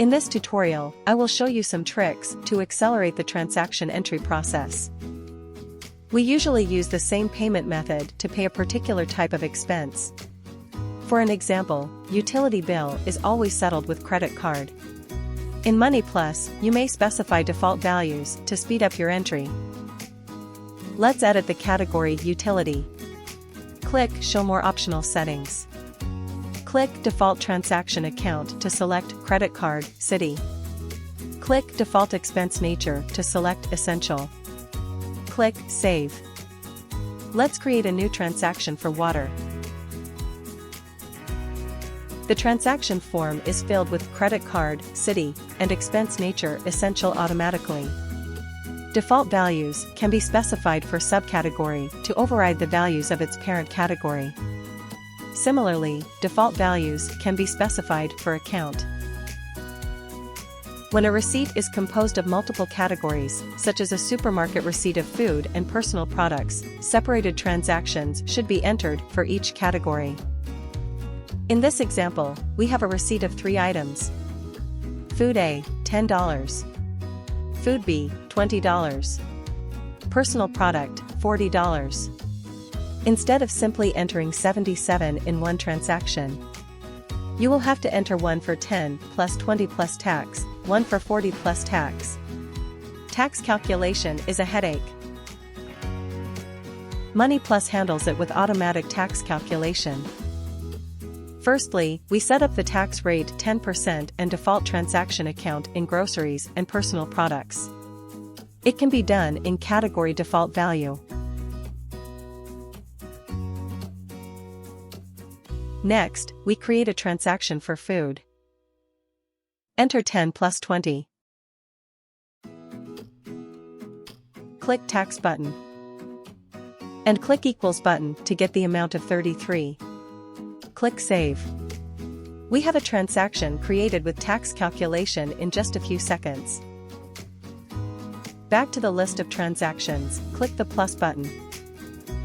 In this tutorial, I will show you some tricks to accelerate the transaction entry process. We usually use the same payment method to pay a particular type of expense. For an example, utility bill is always settled with credit card. In Money Plus, you may specify default values to speed up your entry. Let's edit the category Utility. Click Show More Optional Settings. Click Default Transaction Account to select Credit Card, City. Click Default Expense Nature to select Essential. Click Save. Let's create a new transaction for water. The transaction form is filled with Credit Card, City, and Expense Nature Essential automatically. Default values can be specified for subcategory to override the values of its parent category. Similarly, default values can be specified for account. When a receipt is composed of multiple categories, such as a supermarket receipt of food and personal products, separated transactions should be entered for each category. In this example, we have a receipt of 3 items. Food A, $10. Food B, $20. Personal product, $40. Instead of simply entering 77 in one transaction, you will have to enter one for 10 plus 20 plus tax, one for 40 plus tax. Tax calculation is a headache. Money Plus handles it with automatic tax calculation. Firstly, we set up the tax rate 10% and default transaction account in groceries and personal products. It can be done in category default value. Next, we create a transaction for food. Enter 10 plus 20. Click Tax button. And click Equals button to get the amount of 33. Click Save. We have a transaction created with tax calculation in just a few seconds. Back to the list of transactions, click the plus button.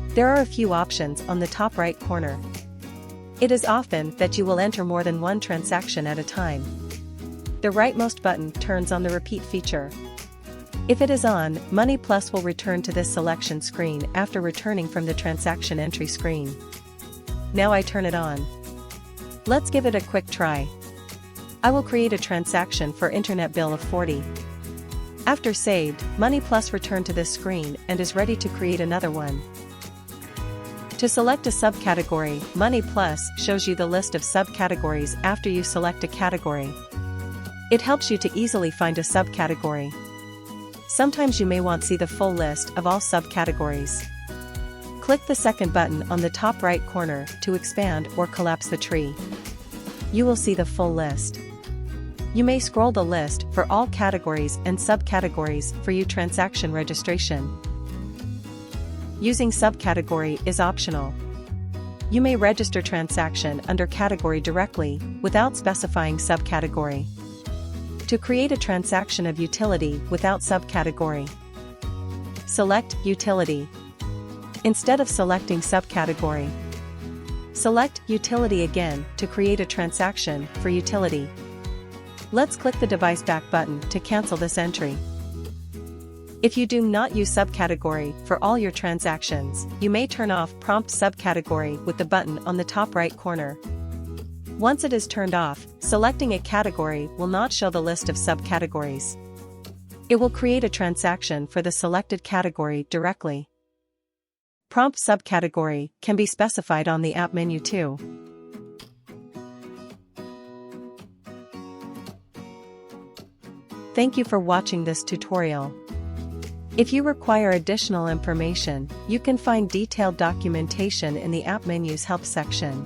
There are a few options on the top right corner. It is often that you will enter more than one transaction at a time. The rightmost button turns on the repeat feature. If it is on, Money Plus will return to this selection screen after returning from the transaction entry screen. Now I turn it on. Let's give it a quick try. I will create a transaction for internet bill of 40. After saved, Money Plus returned to this screen and is ready to create another one. To select a subcategory, Money Plus shows you the list of subcategories after you select a category. It helps you to easily find a subcategory. Sometimes you may want to see the full list of all subcategories. Click the second button on the top right corner to expand or collapse the tree. You will see the full list. You may scroll the list for all categories and subcategories for your transaction registration. Using subcategory is optional. You may register transaction under category directly, without specifying subcategory. To create a transaction of utility without subcategory, select Utility. Instead of selecting subcategory, select Utility again to create a transaction for utility. Let's click the Device Back button to cancel this entry. If you do not use subcategory for all your transactions, you may turn off Prompt Subcategory with the button on the top right corner. Once it is turned off, selecting a category will not show the list of subcategories. It will create a transaction for the selected category directly. Prompt Subcategory can be specified on the app menu too. Thank you for watching this tutorial. If you require additional information, you can find detailed documentation in the app menu's help section.